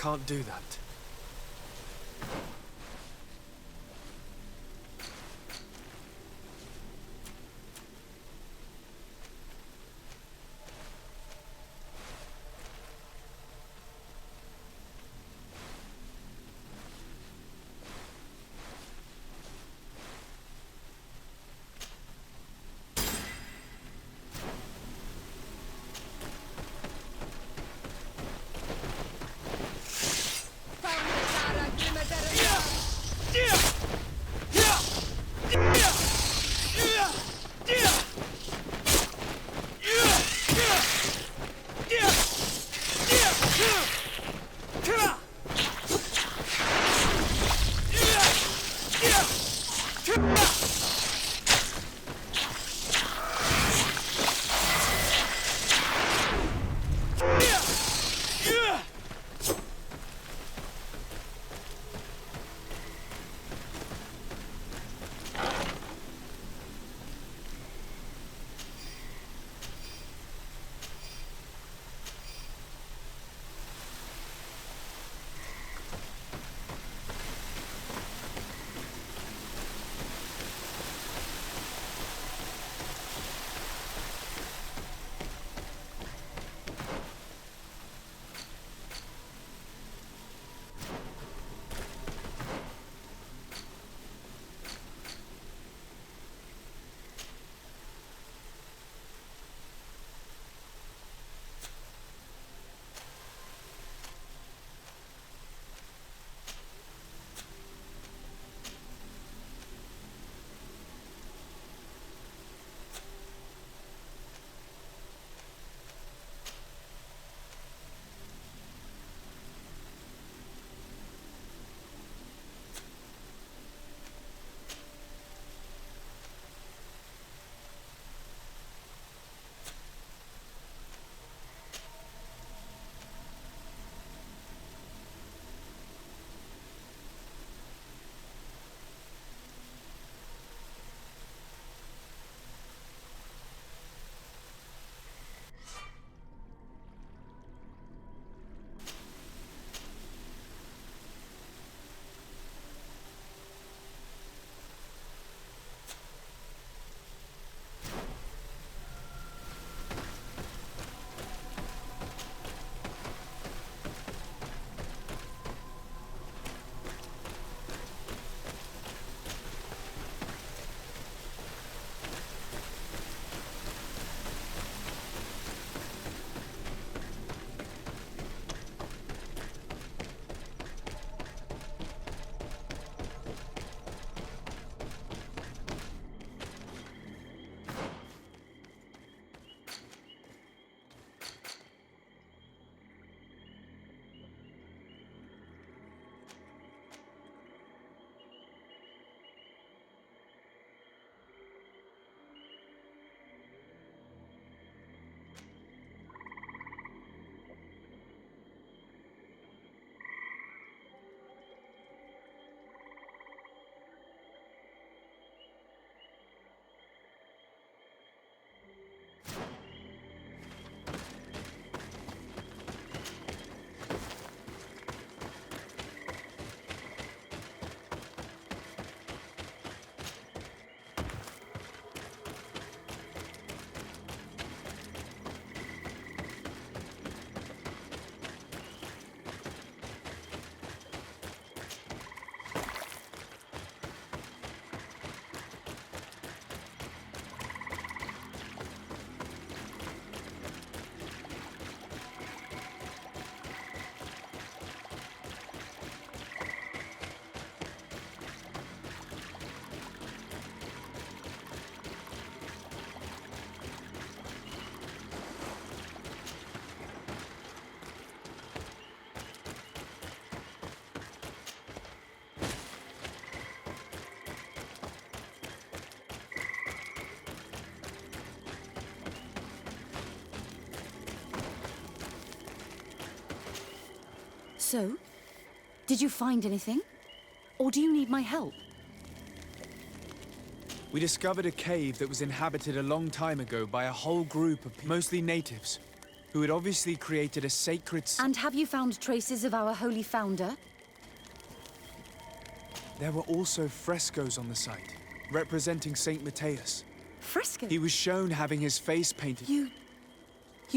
can't do that. So, did you find anything? Or do you need my help? We discovered a cave that was inhabited a long time ago by a whole group of mostly natives. who had obviously created a sacred... And have you found traces of our holy founder? There were also frescoes on the site, representing Saint Matheus. Fresco? He was shown having his face painted. You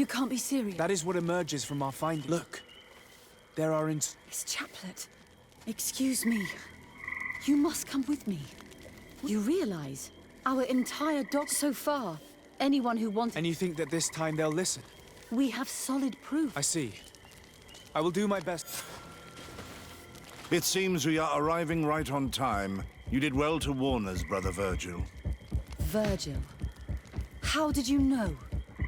can't be serious. That is what emerges from our findings. Look, there are His chaplet. Excuse me. You must come with me. You realize our entire dog so far. Anyone who wants... And you think that this time they'll listen? We have solid proof. I see. I will do my best. It seems we are arriving right on time. You did well to warn us, Brother Virgil. Virgil. How did you know?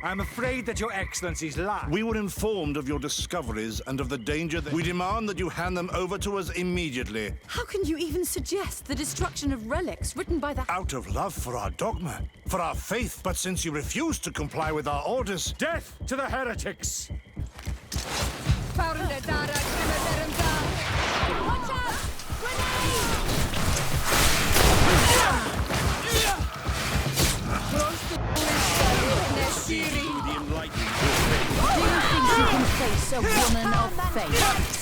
I'm afraid that your excellencies lie. We were informed of your discoveries and of the danger that... We demand that you hand them over to us immediately. How can you even suggest the destruction of relics written by the... Out of love for our dogma, for our faith, but since you refuse to comply with our orders... Death to the heretics! Watch out! Do you think you can face a woman of faith?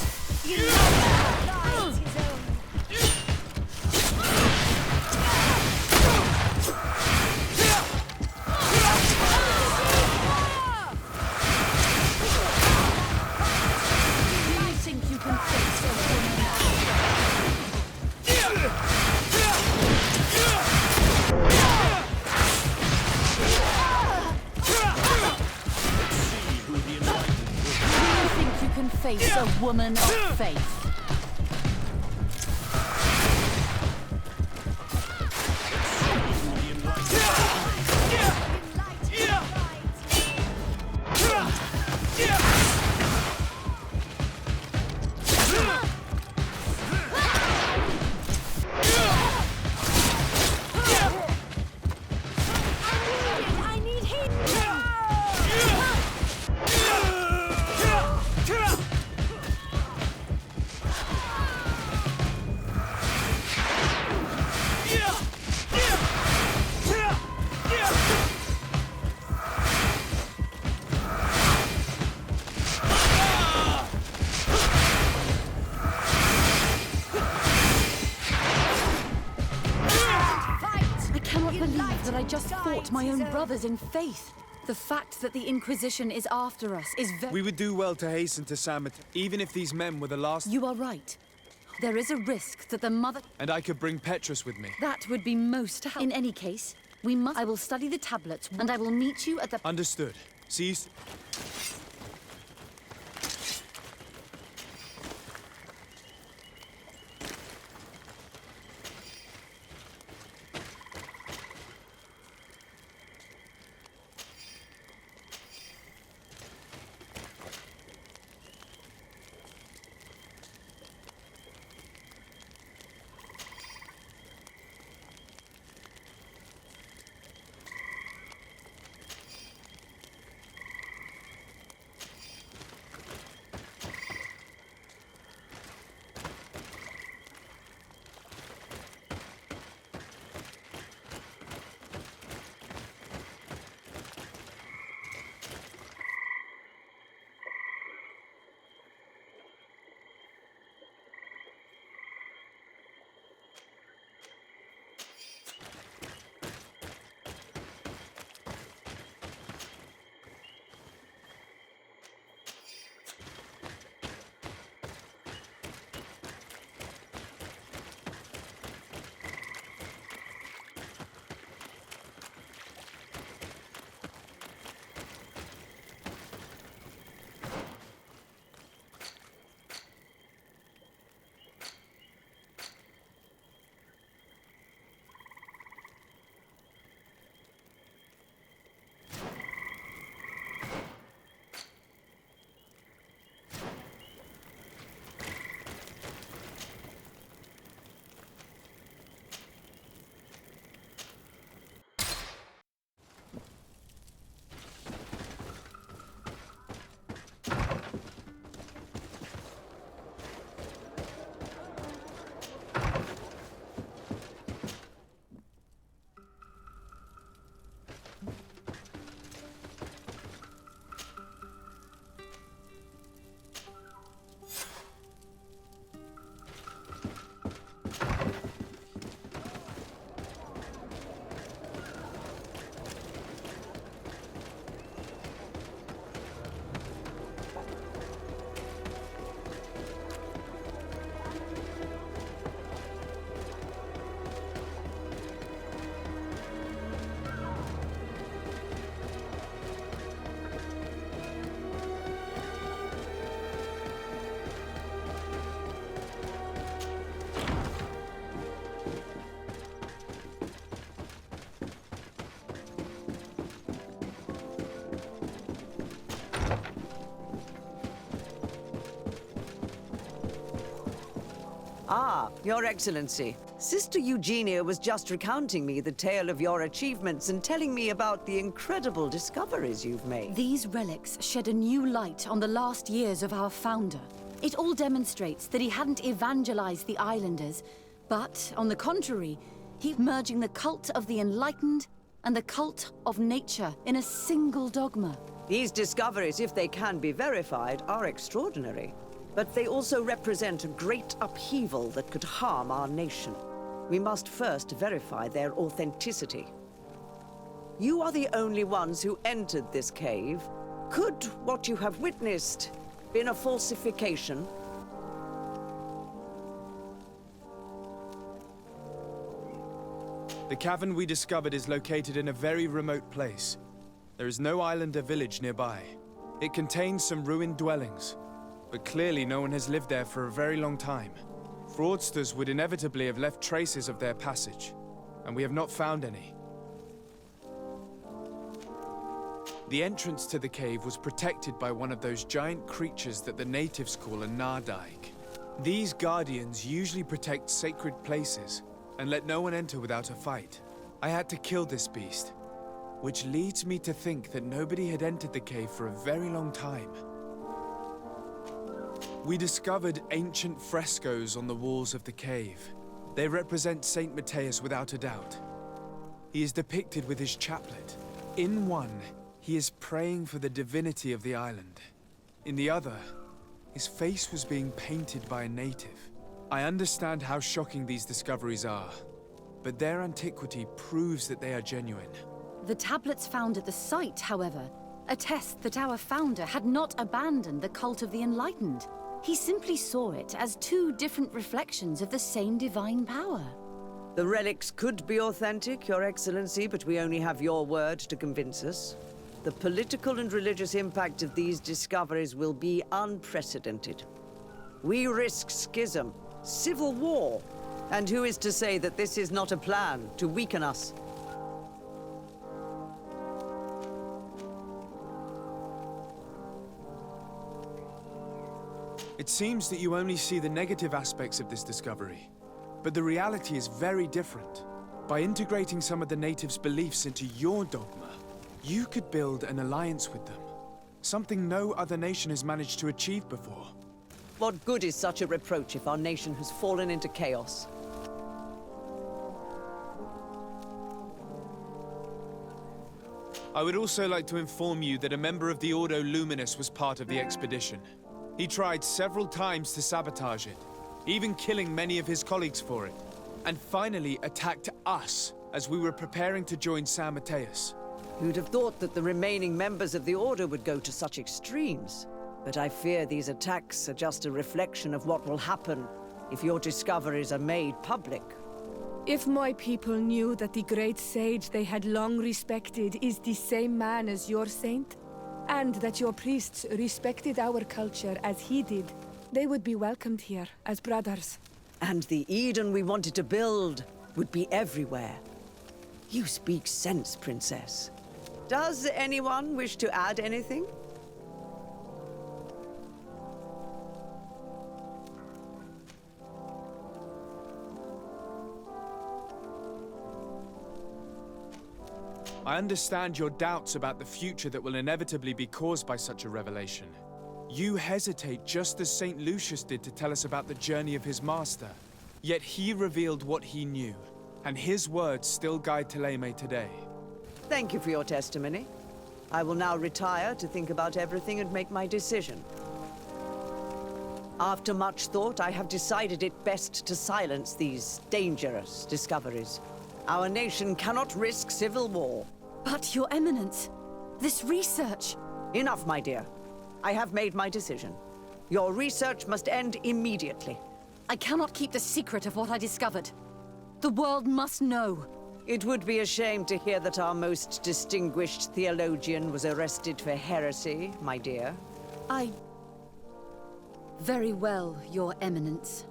Face a woman of faith. I just fought my own brothers in faith. The fact that the Inquisition is after us is very... We would do well to hasten to San Mateo, even if these men were the last... You are right. There is a risk that the mother... And I could bring Petrus with me. That would be most helpful. In any case, we must... I will study the tablets, and I will meet you at the... Understood. See you... Ah, Your Excellency. Sister Eugenia was just recounting me the tale of your achievements and telling me about the incredible discoveries you've made. These relics shed a new light on the last years of our founder. It all demonstrates that he hadn't evangelized the islanders, but, on the contrary, he's merging the cult of the enlightened and the cult of nature in a single dogma. These discoveries, if they can be verified, are extraordinary. But they also represent a great upheaval that could harm our nation. We must first verify their authenticity. You are the only ones who entered this cave. Could what you have witnessed been a falsification? The cavern we discovered is located in a very remote place. There is no island or village nearby. It contains some ruined dwellings, but clearly no one has lived there for a very long time. Fraudsters would inevitably have left traces of their passage, and we have not found any. The entrance to the cave was protected by one of those giant creatures that the natives call a Nardaig. These guardians usually protect sacred places and let no one enter without a fight. I had to kill this beast, which leads me to think that nobody had entered the cave for a very long time. We discovered ancient frescoes on the walls of the cave. They represent Saint Matheus without a doubt. He is depicted with his chaplet. In one, he is praying for the divinity of the island. In the other, his face was being painted by a native. I understand how shocking these discoveries are, but their antiquity proves that they are genuine. The tablets found at the site, however, attest that our founder had not abandoned the cult of the enlightened. He simply saw it as two different reflections of the same divine power. The relics could be authentic, Your Excellency, but we only have your word to convince us. The political and religious impact of these discoveries will be unprecedented. We risk schism, civil war, and who is to say that this is not a plan to weaken us? It seems that you only see the negative aspects of this discovery, but the reality is very different. By integrating some of the natives' beliefs into your dogma, you could build an alliance with them, something no other nation has managed to achieve before. What good is such a reproach if our nation has fallen into chaos? I would also like to inform you that a member of the Ordo Luminis was part of the expedition. He tried several times to sabotage it, even killing many of his colleagues for it, and finally attacked us as we were preparing to join San Matheus. Who'd have thought that the remaining members of the Order would go to such extremes? But I fear these attacks are just a reflection of what will happen if your discoveries are made public. If my people knew that the great sage they had long respected is the same man as your saint, and that your priests respected our culture as he did, they would be welcomed here as brothers. And the Eden we wanted to build would be everywhere. You speak sense, Princess. Does anyone wish to add anything? I understand your doubts about the future that will inevitably be caused by such a revelation. You hesitate just as St. Lucius did to tell us about the journey of his master. Yet he revealed what he knew, and his words still guide Theleme today. Thank you for your testimony. I will now retire to think about everything and make my decision. After much thought, I have decided it best to silence these dangerous discoveries. Our nation cannot risk civil war. But, Your Eminence, this research... Enough, my dear. I have made my decision. Your research must end immediately. I cannot keep the secret of what I discovered. The world must know. It would be a shame to hear that our most distinguished theologian was arrested for heresy, my dear. Very well, Your Eminence.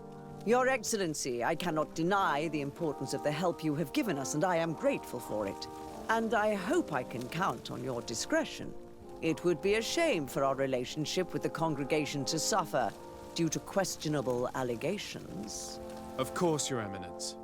Your Excellency, I cannot deny the importance of the help you have given us, and I am grateful for it. And I hope I can count on your discretion. It would be a shame for our relationship with the congregation to suffer due to questionable allegations. Of course, Your Eminence.